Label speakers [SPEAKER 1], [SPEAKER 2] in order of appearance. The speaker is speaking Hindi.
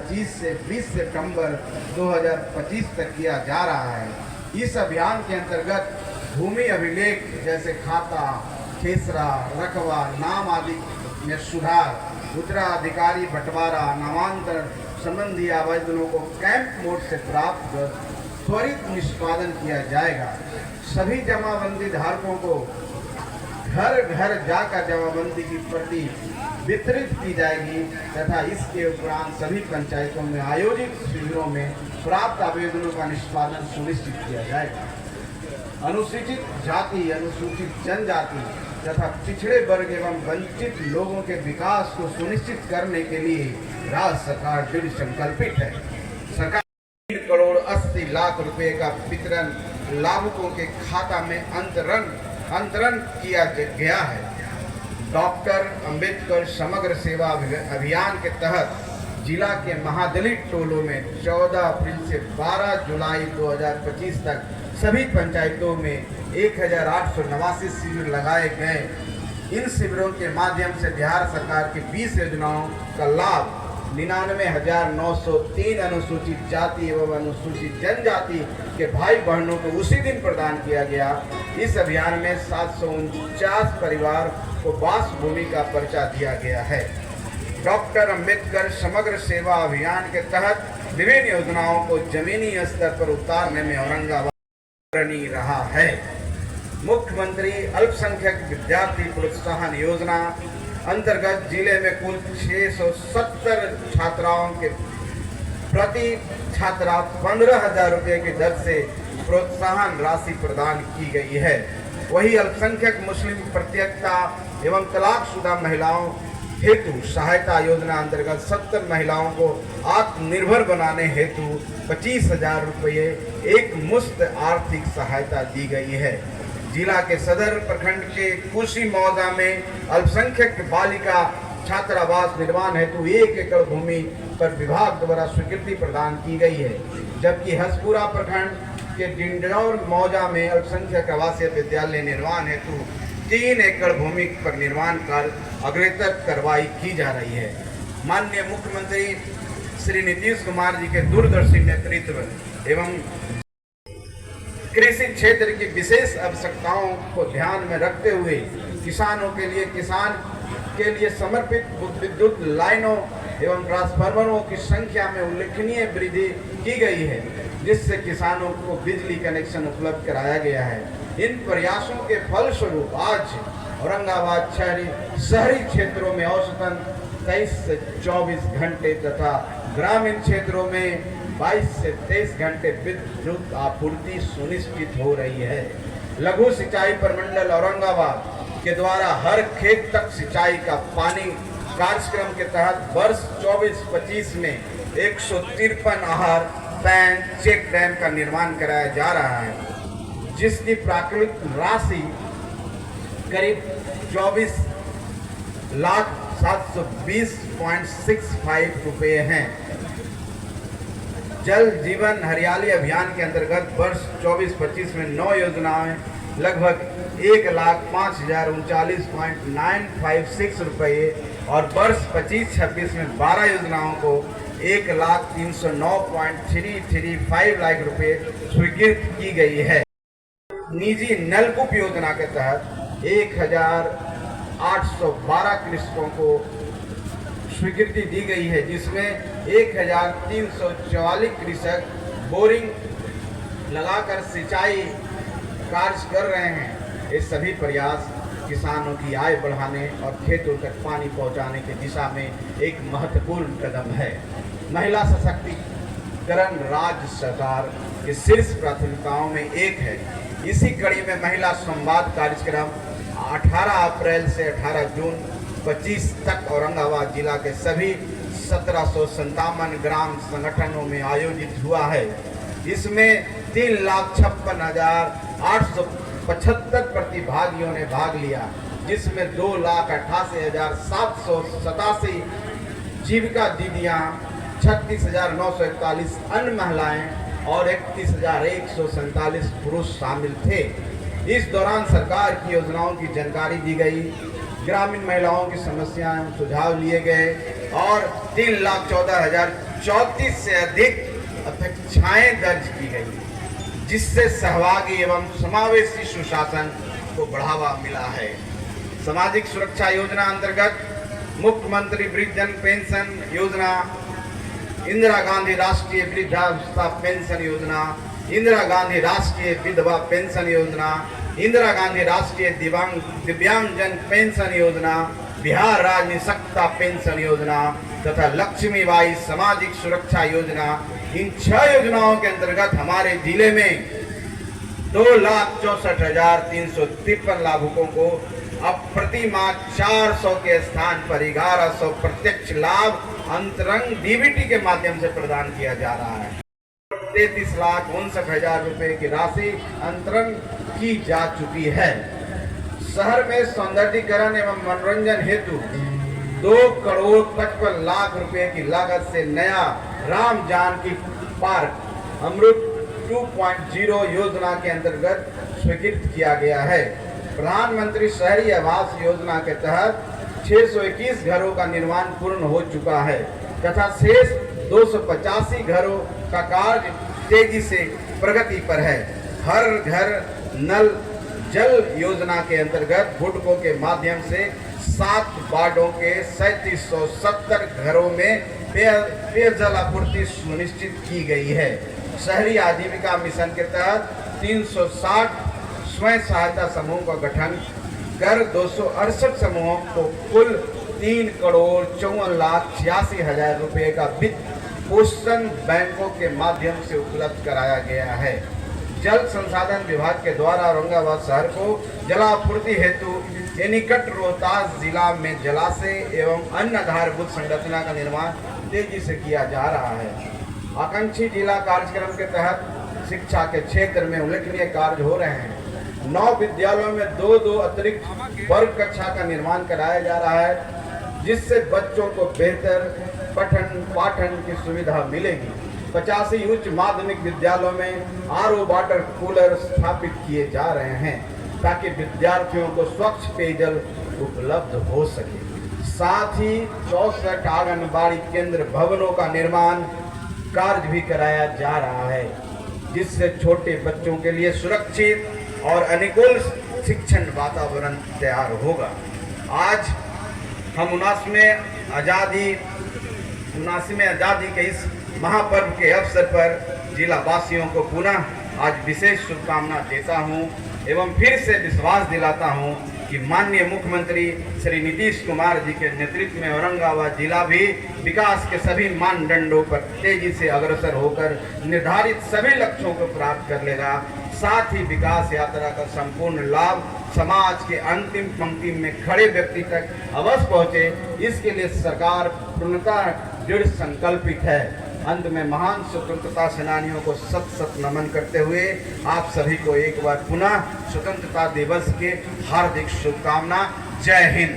[SPEAKER 1] 2025 से 20 सितंबर 2025 तक किया जा रहा है। इस अभियान के अंतर्गत भूमि अभिलेख जैसे खाता, खेसरा, रकबा, नाम आदि में सुधार, उत्तराधिकारी बंटवारा, नामांतरण संबंधी आवेदनों को कैंप मोड से प्राप्त कर त्वरित निष्पादन किया जाएगा। सभी जमाबंदी धारकों को घर घर जाकर जमाबंदी की प्रति वितरित की जाएगी तथा इसके उपरांत सभी पंचायतों में आयोजित शिविरों में प्राप्त आवेदनों का निष्पादन सुनिश्चित किया जाएगा। अनुसूचित जाति, अनुसूचित जनजाति तथा पिछड़े वर्ग एवं वंचित लोगों के विकास को सुनिश्चित करने के लिए राज्य सरकार दृढ़ संकल्पित है। सरकार 3 करोड़ 80 लाख रुपए का वितरण लाभुकों के खाता में अंतरण किया गया है। डॉक्टर अंबेडकर समग्र सेवा अभियान के तहत जिला के महादलित टोलों में 14 अप्रैल से 12 जुलाई 2025 तक सभी पंचायतों में 1889 शिविर लगाए गए। इन शिविरों के माध्यम से बिहार सरकार की 20 योजनाओं का लाभ 99,903 अनुसूचित जाति एवं अनुसूचित जनजाति के भाई बहनों को उसी दिन प्रदान किया गया। इस अभियान में 749 परिवार को वास भूमि का पर्चा दिया गया है। डॉक्टर अंबेडकर समग्र सेवा अभियान के तहत विभिन्न योजनाओं को जमीनी स्तर पर उतारने में औरंगाबाद अग्रणी रहा है। मुख्यमंत्री अल्पसंख्यक विद्यार्थी प्रोत्साहन योजना अंतर्गत जिले में कुल 670 छात्राओं के प्रति छात्रा 15,000 रुपये की दर से प्रोत्साहन राशि प्रदान की गई है। वही अल्पसंख्यक मुस्लिम प्रत्यक्षता एवं तलाकशुदा महिलाओं हेतु सहायता योजना अंतर्गत 70 महिलाओं को आत्मनिर्भर बनाने हेतु 25,000 रुपये एक मुश्त आर्थिक सहायता दी गई है। जिला के सदर प्रखंड के कुशी मौजा में अल्पसंख्यक बालिका छात्रावास निर्माण हेतु 1 एकड़ भूमि पर विभाग द्वारा स्वीकृति प्रदान की गई है, जबकि हसपुरा प्रखंड के डिंडौर मौजा में अल्पसंख्यक आवासीय विद्यालय निर्माण हेतु 3 एकड़ भूमि पर निर्माण कार्य अग्रतर कार्रवाई की जा रही है। माननीय मुख्यमंत्री श्री नीतीश कुमार जी के दूरदर्शी नेतृत्व एवं कृषि क्षेत्र की विशेष आवश्यकताओं को ध्यान में रखते हुए किसानों के लिए समर्पित विद्युत लाइनों एवं ट्रांसफार्मरों की संख्या में उल्लेखनीय वृद्धि की गई है, जिससे किसानों को बिजली कनेक्शन उपलब्ध कराया गया है। इन प्रयासों के फलस्वरूप आज औरंगाबाद शहरी क्षेत्रों में औसतन 23 से 24 घंटे तथा ग्रामीण क्षेत्रों में 22 से 23 घंटे विद्युत आपूर्ति सुनिश्चित हो रही है। लघु सिंचाई प्रमंडल औरंगाबाद के द्वारा हर खेत तक सिंचाई का पानी कार्यक्रम के तहत वर्ष 24-25 में 153 आहर पैन चेक डैम का निर्माण कराया जा रहा है, जिसकी प्राकृतिक राशि करीब 24,720.65 रुपये हैं। जल जीवन हरियाली अभियान के अंतर्गत वर्ष 24-25 में 9 योजनाएं लगभग 1,05,039.956 रुपये और वर्ष 25-26 में 12 योजनाओं को 1,0309.335 लाख रुपये स्वीकृत की गई है। निजी नलकूप योजना के तहत 1,812 कृषकों को स्वीकृति दी गई है, जिसमें 1,344 कृषक बोरिंग लगाकर सिंचाई कार्य कर रहे हैं। ये सभी प्रयास किसानों की आय बढ़ाने और खेतों तक पानी पहुंचाने की दिशा में एक महत्वपूर्ण कदम है। महिला सशक्तिकरण राज्य सरकार की शीर्ष प्राथमिकताओं में एक है। इसी कड़ी में महिला संवाद कार्यक्रम 18 अप्रैल से 18 जून 25 तक औरंगाबाद जिला के सभी 1757 ग्राम संगठनों में आयोजित हुआ है। इसमें 3,56,875 प्रतिभागियों ने भाग लिया, जिसमें 2,88,787 जीविका दीदियां, 36,941 अन्य महिलाएं और 31,147 पुरुष शामिल थे। इस दौरान सरकार की योजनाओं की जानकारी दी गई, ग्रामीण महिलाओं की समस्याएं सुझाव लिए गए और 3,14,000 34 से अधिक अपेक्षाएं दर्ज की गई, जिससे सहभागी एवं समावेशी सुशासन को बढ़ावा मिला है। सामाजिक सुरक्षा योजना अंतर्गत मुख्यमंत्री वृद्धजन पेंशन योजना, इंदिरा गांधी राष्ट्रीय वृद्धावस्था पेंशन योजना, इंदिरा गांधी राष्ट्रीय विधवा पेंशन योजना, इंदिरा गांधी राष्ट्रीय दिव्यांगजन पेंशन योजना, बिहार राज्य निःशक्तता पेंशन योजना तथा लक्ष्मीबाई सामाजिक सुरक्षा योजना, इन 6 योजनाओं के अंतर्गत हमारे जिले में 2,64,353 लाभुकों को अब प्रति माह 400 के स्थान पर 1100 प्रत्यक्ष लाभ अंतरंग डीबीटी के माध्यम से प्रदान किया जा रहा है। 33,59,000 रुपए की राशि अंतरण की जा चुकी है। शहर में सौंदर्यीकरण एवं मनोरंजन हेतु 2,55,00,000 रुपए की लागत से नया राम जानकी पार्क अमृत 2.0 योजना के अंतर्गत स्वीकृत किया गया है। प्रधानमंत्री शहरी आवास योजना के तहत 621 घरों का निर्माण पूर्ण हो चुका है तथा शेष 285 घरों का कार्य तेजी से प्रगति पर है। हर घर नल जल योजना के अंतर्गत बुडकों के माध्यम से 7 वार्डों के 3770 घरों में पेयजल आपूर्ति सुनिश्चित की गई है। शहरी आजीविका मिशन के तहत 360 स्वयं सहायता समूह का गठन कर 268 समूहों को कुल 3,54,86,000 रुपए का वित्त पोषण बैंकों के माध्यम से उपलब्ध कराया गया है। जल संसाधन विभाग के द्वारा औरंगाबाद शहर को जलापूर्ति हेतु निकट रोहतास जिला में जलाशय एवं अन्य आधारभूत संरचना का निर्माण तेजी से किया जा रहा है। आकांक्षी जिला कार्यक्रम के तहत शिक्षा के क्षेत्र में उल्लेखनीय कार्य हो रहे हैं। 9 विद्यालयों में 2 अतिरिक्त वर्ग कक्षा का निर्माण कराया जा रहा है, जिससे बच्चों को बेहतर पठन पाठन की सुविधा मिलेगी। 85 उच्च माध्यमिक विद्यालयों में आरओ वाटर कूलर स्थापित किए जा रहे हैं ताकि विद्यार्थियों को स्वच्छ पेयजल उपलब्ध हो सके। साथ ही 64 आंगनबाड़ी केंद्र भवनों का निर्माण कार्य भी कराया जा रहा है, जिससे छोटे बच्चों के लिए सुरक्षित और अनुकूल शिक्षण वातावरण तैयार होगा। आज हम 79वें आज़ादी के इस महापर्व के अवसर पर जिला वासियों को पुनः आज विशेष शुभकामना देता हूं एवं फिर से विश्वास दिलाता हूं कि माननीय मुख्यमंत्री श्री नीतीश कुमार जी के नेतृत्व में औरंगाबाद जिला भी विकास के सभी मानदंडों पर तेजी से अग्रसर होकर निर्धारित सभी लक्ष्यों को प्राप्त कर लेगा। साथ ही विकास यात्रा का संपूर्ण लाभ समाज के अंतिम पंक्ति में खड़े व्यक्ति तक अवश्य पहुंचे, इसके लिए सरकार पूर्णतः दृढ़ संकल्पित है। अंत में महान स्वतंत्रता सेनानियों को सत नमन करते हुए आप सभी को एक बार पुनः स्वतंत्रता दिवस के हार्दिक शुभकामना। जय हिंद।